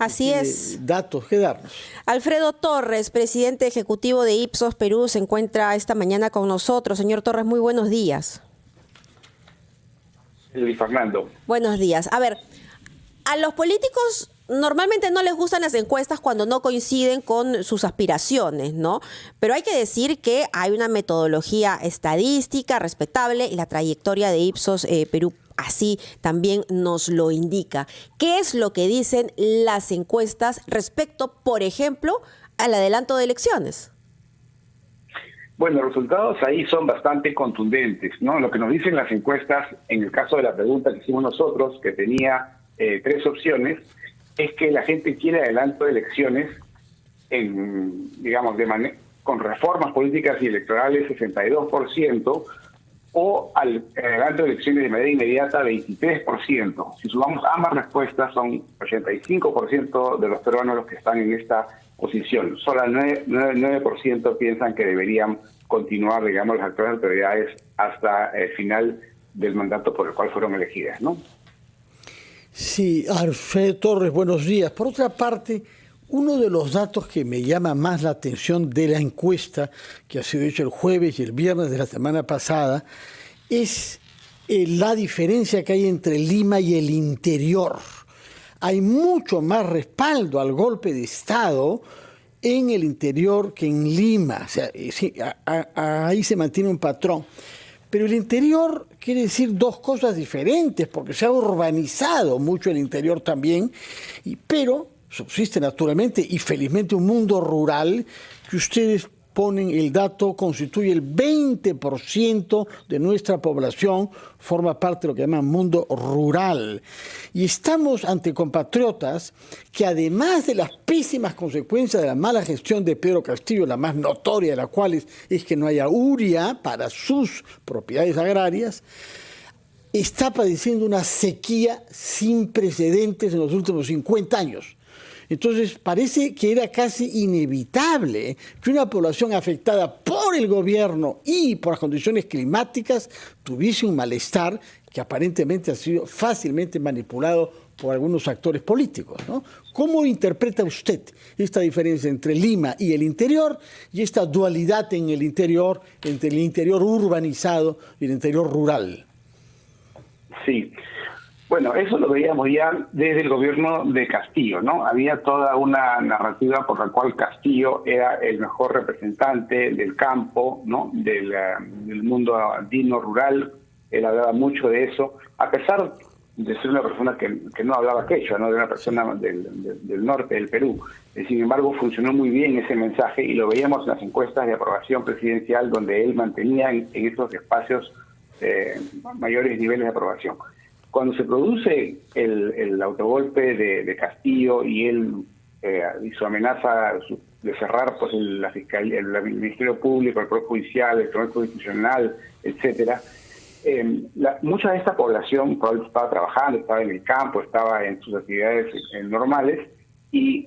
Así es. Datos que darnos. Alfredo Torres, presidente ejecutivo de Ipsos Perú, se encuentra esta mañana con nosotros. Señor Torres, muy buenos días. Luis Fernando. Buenos días. A ver, a los políticos normalmente no les gustan las encuestas cuando no coinciden con sus aspiraciones, ¿no? Pero hay que decir que hay una metodología estadística respetable y la trayectoria de Ipsos Perú así también nos lo indica. ¿Qué es lo que dicen las encuestas respecto, por ejemplo, al adelanto de elecciones? Bueno, los resultados ahí son bastante contundentes, ¿no? Lo que nos dicen las encuestas, en el caso de la pregunta que hicimos nosotros, que tenía 3 opciones, es que la gente quiere adelanto de elecciones, con reformas políticas y electorales 62%, o al adelanto de elecciones de manera inmediata 23%. Si sumamos ambas respuestas, son 85% de los peruanos los que están en esta posición. Solo el 9% piensan que deberían continuar, digamos, las actuales autoridades hasta el final del mandato por el cual fueron elegidas, ¿no? Sí, Alfredo Torres, buenos días. Por otra parte, uno de los datos que me llama más la atención de la encuesta, que ha sido hecha el jueves y el viernes de la semana pasada, es la diferencia que hay entre Lima y el interior. Hay mucho más respaldo al golpe de Estado en el interior que en Lima. O sea, sí, ahí se mantiene un patrón. Pero el interior quiere decir dos cosas diferentes, porque se ha urbanizado mucho el interior también, pero subsiste naturalmente y felizmente un mundo rural que ustedes ponen el dato, constituye el 20% de nuestra población, forma parte de lo que llaman mundo rural. Y estamos ante compatriotas que además de las pésimas consecuencias de la mala gestión de Pedro Castillo, la más notoria de las cuales es que no haya uria para sus propiedades agrarias, está padeciendo una sequía sin precedentes en los últimos 50 años. Entonces parece que era casi inevitable que una población afectada por el gobierno y por las condiciones climáticas tuviese un malestar que aparentemente ha sido fácilmente manipulado por algunos actores políticos, ¿no? ¿Cómo interpreta usted esta diferencia entre Lima y el interior y esta dualidad en el interior, entre el interior urbanizado y el interior rural? Sí. Bueno, eso lo veíamos ya desde el gobierno de Castillo, ¿no? Había toda una narrativa por la cual Castillo era el mejor representante del campo, ¿no? Del mundo andino rural. Él hablaba mucho de eso, a pesar de ser una persona que no hablaba quechua, ¿no? De una persona del norte del Perú. Sin embargo, funcionó muy bien ese mensaje y lo veíamos en las encuestas de aprobación presidencial, donde él mantenía en esos espacios mayores niveles de aprobación. Cuando se produce el autogolpe de Castillo y él hizo amenaza de cerrar pues la fiscalía, el Ministerio Público, el Poder Judicial, el Tribunal Constitucional, etcétera, mucha de esta población probablemente estaba trabajando, estaba en el campo, estaba en sus actividades normales y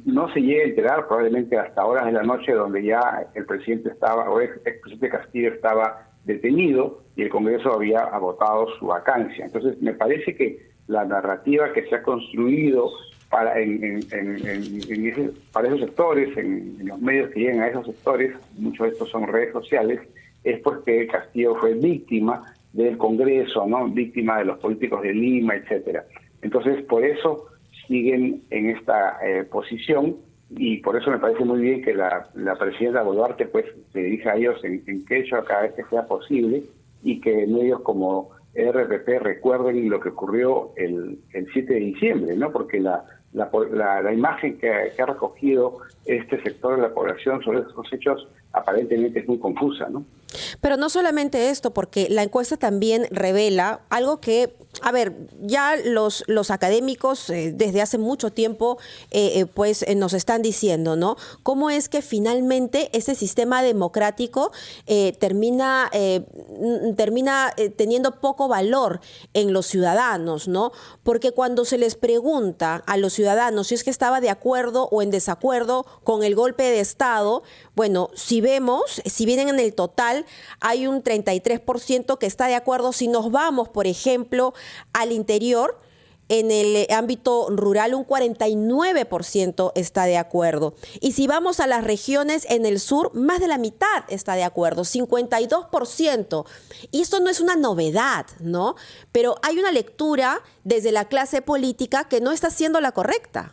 no se llega a enterar probablemente hasta horas de la noche donde ya el presidente estaba, o expresidente Castillo estaba detenido y el Congreso había agotado su vacancia. Entonces, me parece que la narrativa que se ha construido para esos sectores, en los medios que llegan a esos sectores, muchos de estos son redes sociales, es porque Castillo fue víctima del Congreso, ¿no? Víctima de los políticos de Lima, etcétera. Entonces, por eso siguen en esta posición. Y por eso me parece muy bien que la presidenta Boluarte pues se dirija a ellos en quechua cada vez que sea posible y que medios como RPP recuerden lo que ocurrió el 7 de diciembre, ¿no? Porque la imagen que ha recogido este sector de la población sobre esos hechos aparentemente es muy confusa, ¿no? Pero no solamente esto, porque la encuesta también revela algo que, a ver, ya los académicos desde hace mucho tiempo nos están diciendo, ¿no? Cómo es que finalmente ese sistema democrático termina teniendo poco valor en los ciudadanos, ¿no? Porque cuando se les pregunta a los ciudadanos si es que estaba de acuerdo o en desacuerdo con el golpe de Estado, bueno, si vienen en el total, hay un 33% que está de acuerdo. Si nos vamos, por ejemplo, al interior, En el ámbito rural, un 49% está de acuerdo. Y si vamos a las regiones en el sur, más de la mitad está de acuerdo, 52%. Y esto no es una novedad, ¿no? Pero hay una lectura desde la clase política que no está siendo la correcta.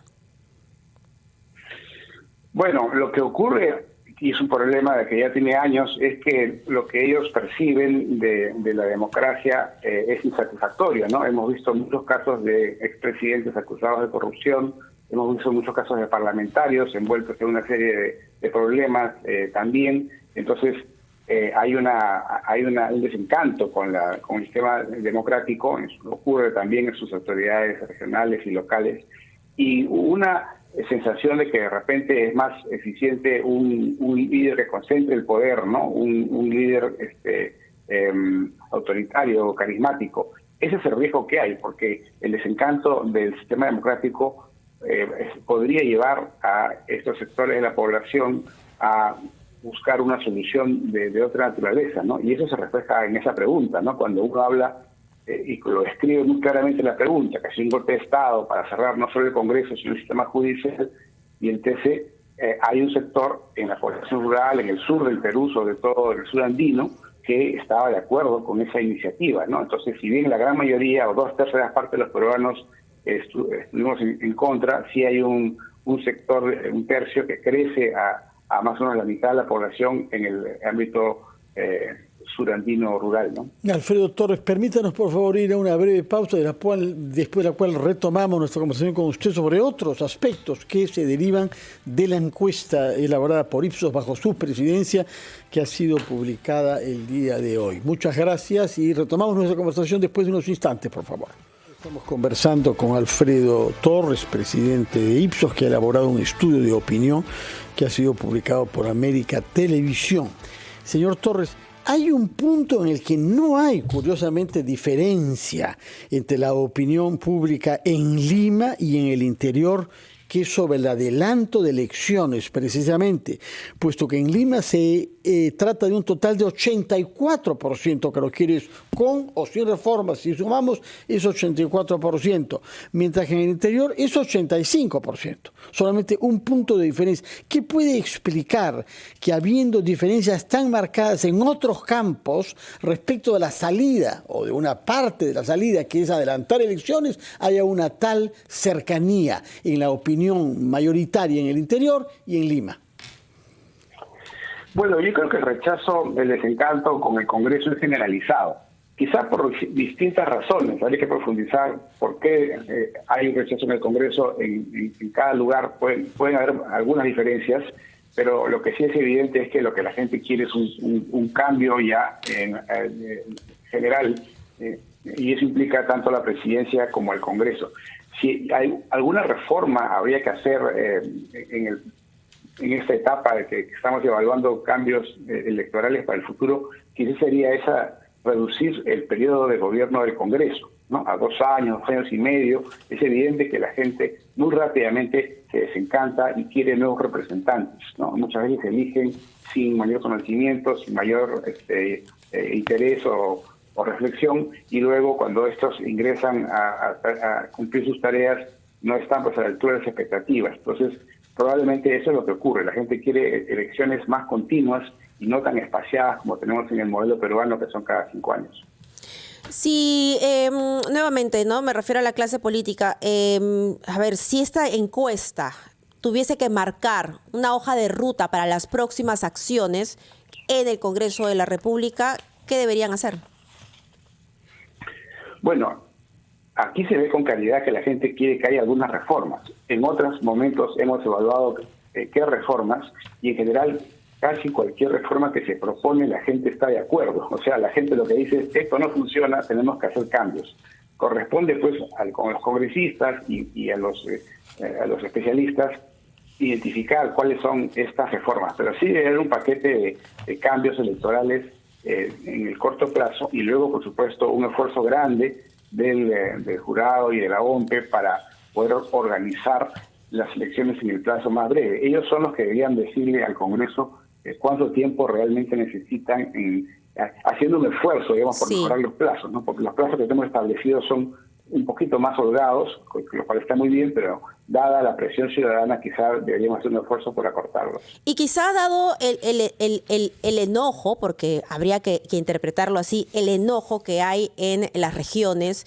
Bueno, lo que ocurre, y es un problema que ya tiene años, es que lo que ellos perciben de la democracia es insatisfactorio, ¿no? Hemos visto muchos casos de expresidentes acusados de corrupción, hemos visto muchos casos de parlamentarios envueltos en una serie de problemas también. Entonces, hay un desencanto con el sistema democrático, eso ocurre también en sus autoridades regionales y locales, y una sensación de que de repente es más eficiente un líder que concentre el poder, ¿no? Un líder autoritario, carismático. Ese es el riesgo que hay, porque el desencanto del sistema democrático podría llevar a estos sectores de la población a buscar una solución de otra naturaleza, ¿no? Y eso se refleja en esa pregunta, ¿no? Cuando uno habla y lo describe muy claramente la pregunta, que es un golpe de Estado para cerrar no solo el Congreso, sino el sistema judicial y el TC, hay un sector en la población rural, en el sur del Perú, sobre todo en el sur andino, que estaba de acuerdo con esa iniciativa, ¿no? Entonces, si bien la gran mayoría o 2/3 partes de los peruanos estuvimos en contra, sí hay un sector, un tercio que crece a más o menos la mitad de la población en el ámbito surandino rural, ¿no? Alfredo Torres, permítanos por favor ir a una breve pausa después de la cual retomamos nuestra conversación con usted sobre otros aspectos que se derivan de la encuesta elaborada por Ipsos bajo su presidencia, que ha sido publicada el día de hoy. Muchas gracias y retomamos nuestra conversación después de unos instantes, por favor. Estamos conversando con Alfredo Torres, presidente de Ipsos, que ha elaborado un estudio de opinión que ha sido publicado por América Televisión. Señor Torres, hay un punto en el que no hay, curiosamente, diferencia entre la opinión pública en Lima y en el interior, que es sobre el adelanto de elecciones, precisamente, puesto que en Lima se trata de un total de 84% que lo quiere con o sin reformas. Si sumamos, es 84%, mientras que en el interior es 85%. Solamente un punto de diferencia. ¿Qué puede explicar que habiendo diferencias tan marcadas en otros campos respecto de la salida o de una parte de la salida, que es adelantar elecciones, haya una tal cercanía en la opinión mayoritaria en el interior y en Lima? Bueno, yo creo que el rechazo, el desencanto con el Congreso es generalizado. Quizás por distintas razones, habría que profundizar por qué hay un rechazo en el Congreso en cada lugar. Pueden haber algunas diferencias, pero lo que sí es evidente es que lo que la gente quiere es un cambio ya en general, y eso implica tanto la presidencia como el Congreso. Si hay alguna reforma habría que hacer en esta etapa de que estamos evaluando cambios electorales para el futuro, quizás sería reducir el periodo de gobierno del Congreso, ¿no? A 2 años, 2 años y medio. Es evidente que la gente muy rápidamente se desencanta y quiere nuevos representantes, ¿no? Muchas veces eligen sin mayor conocimiento, sin mayor interés o reflexión, y luego cuando estos ingresan a cumplir sus tareas no están pues a la altura de las expectativas. Entonces, probablemente eso es lo que ocurre. La gente quiere elecciones más continuas y no tan espaciadas como tenemos en el modelo peruano, que son cada 5 años. Sí, nuevamente, ¿no? Me refiero a la clase política. A ver, si esta encuesta tuviese que marcar una hoja de ruta para las próximas acciones en el Congreso de la República, ¿qué deberían hacer? Bueno, aquí se ve con claridad que la gente quiere que haya algunas reformas. En otros momentos hemos evaluado qué reformas, y en general casi cualquier reforma que se propone la gente está de acuerdo. O sea, la gente lo que dice es: esto no funciona, tenemos que hacer cambios. Corresponde pues a los congresistas y a los especialistas identificar cuáles son estas reformas. Pero sí debe haber un paquete de cambios electorales en el corto plazo, y luego, por supuesto, un esfuerzo grande del jurado y de la OMPE para poder organizar las elecciones en el plazo más breve. Ellos son los que deberían decirle al Congreso cuánto tiempo realmente necesitan, haciendo un esfuerzo, digamos, por mejorar los plazos, ¿no? Porque los plazos que tenemos establecidos son un poquito más holgados, lo cual está muy bien, pero dada la presión ciudadana, quizás deberíamos hacer un esfuerzo por acortarlos. Y quizá dado el enojo, porque habría que interpretarlo así, el enojo que hay en las regiones,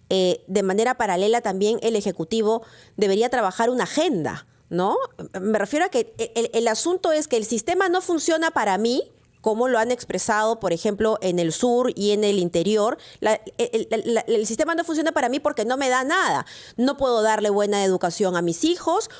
de manera paralela también el Ejecutivo debería trabajar una agenda, ¿no? Me refiero a que el asunto es que el sistema no funciona para mí, como lo han expresado, por ejemplo, en el sur y en el interior. El sistema no funciona para mí porque no me da nada. No puedo darle buena educación a mis hijos.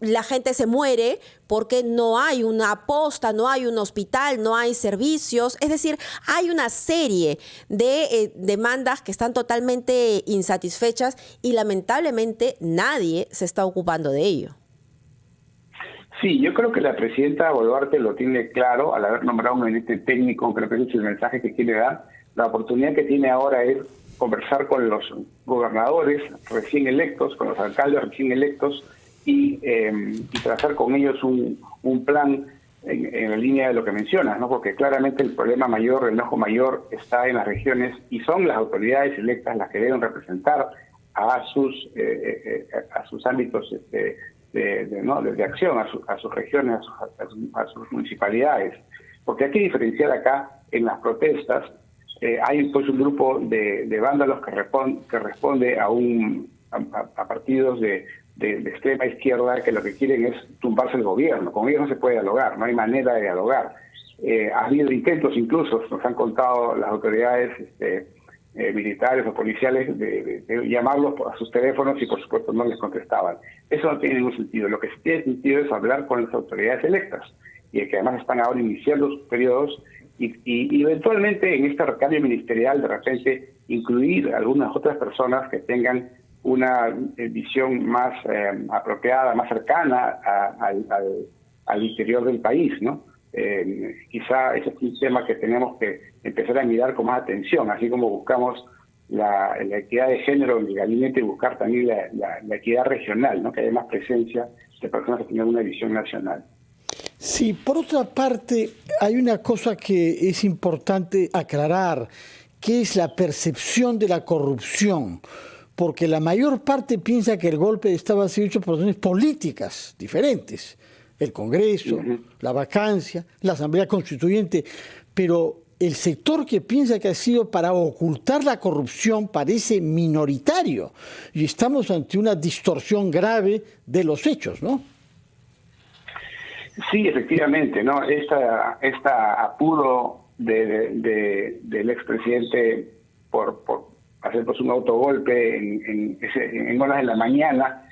La gente se muere porque no hay una posta, no hay un hospital, no hay servicios. Es decir, hay una serie de demandas que están totalmente insatisfechas y lamentablemente nadie se está ocupando de ello. Sí, yo creo que la presidenta Boluarte lo tiene claro al haber nombrado un gabinete técnico. Creo que ese es el mensaje que quiere dar. La oportunidad que tiene ahora es conversar con los gobernadores recién electos, con los alcaldes recién electos y trazar con ellos un plan en la línea de lo que mencionas, ¿no? Porque claramente el problema mayor, el enojo mayor está en las regiones y son las autoridades electas las que deben representar a sus ámbitos de acción, a sus regiones, a sus municipalidades. Porque hay que diferenciar acá en las protestas. Hay pues un grupo de vándalos que responde a partidos de extrema izquierda que lo que quieren es tumbarse el gobierno. Con ellos no se puede dialogar, no hay manera de dialogar. Ha habido intentos incluso, nos han contado las autoridades militares o policiales de llamarlos a sus teléfonos y por supuesto no les contestaban. Eso no tiene ningún sentido. Lo que sí tiene sentido es hablar con las autoridades electas y que además están ahora iniciando sus periodos y eventualmente en este recambio ministerial de repente incluir algunas otras personas que tengan una visión más apropiada, más cercana al interior del país, ¿no? Quizá ese es un tema que tenemos que empezar a mirar con más atención, así como buscamos la equidad de género en el gabinete, buscar también la equidad regional, ¿no? Que haya más presencia de personas que tengan una visión nacional. Sí, por otra parte, hay una cosa que es importante aclarar, que es la percepción de la corrupción, porque la mayor parte piensa que el golpe estaba sido hecho por razones políticas diferentes. El Congreso, la vacancia, la Asamblea Constituyente, pero el sector que piensa que ha sido para ocultar la corrupción parece minoritario y estamos ante una distorsión grave de los hechos, ¿no? Sí, efectivamente, ¿no? Esta apuro del expresidente por hacer pues un autogolpe en horas de la mañana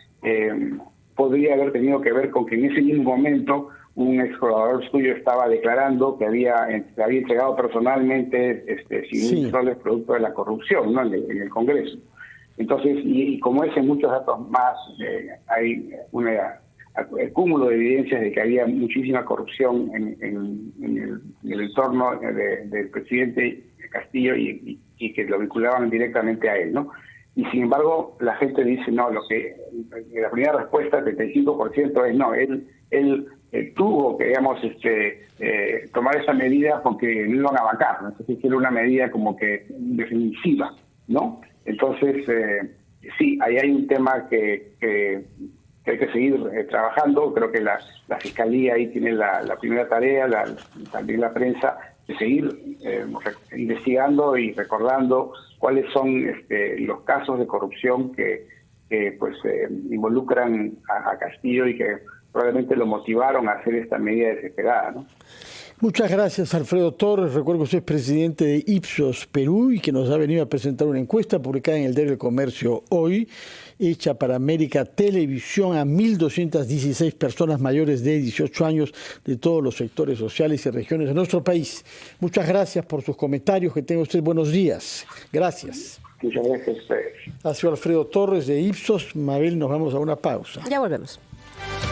podría haber tenido que ver con que en ese mismo momento un ex colaborador suyo estaba declarando que había entregado personalmente suministros producto de la corrupción, ¿no? en el Congreso. Entonces, y como es en muchos datos más, hay el cúmulo de evidencias de que había muchísima corrupción en el entorno del presidente Castillo y que lo vinculaban directamente a él, ¿no? Y sin embargo, la gente dice, no, la primera respuesta, el 35% es no, él tuvo que, digamos, tomar esa medida porque no iban a vacar, ¿no? Entonces era una medida como que defensiva, ¿no? Entonces, sí, ahí hay un tema que hay que seguir trabajando. Creo que la Fiscalía ahí tiene la primera tarea, también la prensa, de seguir investigando y recordando cuáles son los casos de corrupción que involucran a Castillo y que probablemente lo motivaron a hacer esta medida desesperada, ¿no? Muchas gracias, Alfredo Torres. Recuerdo que usted es presidente de Ipsos Perú y que nos ha venido a presentar una encuesta publicada en el Diario del Comercio hoy, hecha para América Televisión a 1.216 personas mayores de 18 años de todos los sectores sociales y regiones de nuestro país. Muchas gracias por sus comentarios. Que tenga usted buenos días. Gracias. Muchas gracias a ustedes. Ha sido Alfredo Torres de Ipsos. Mabel, nos vamos a una pausa. Ya volvemos.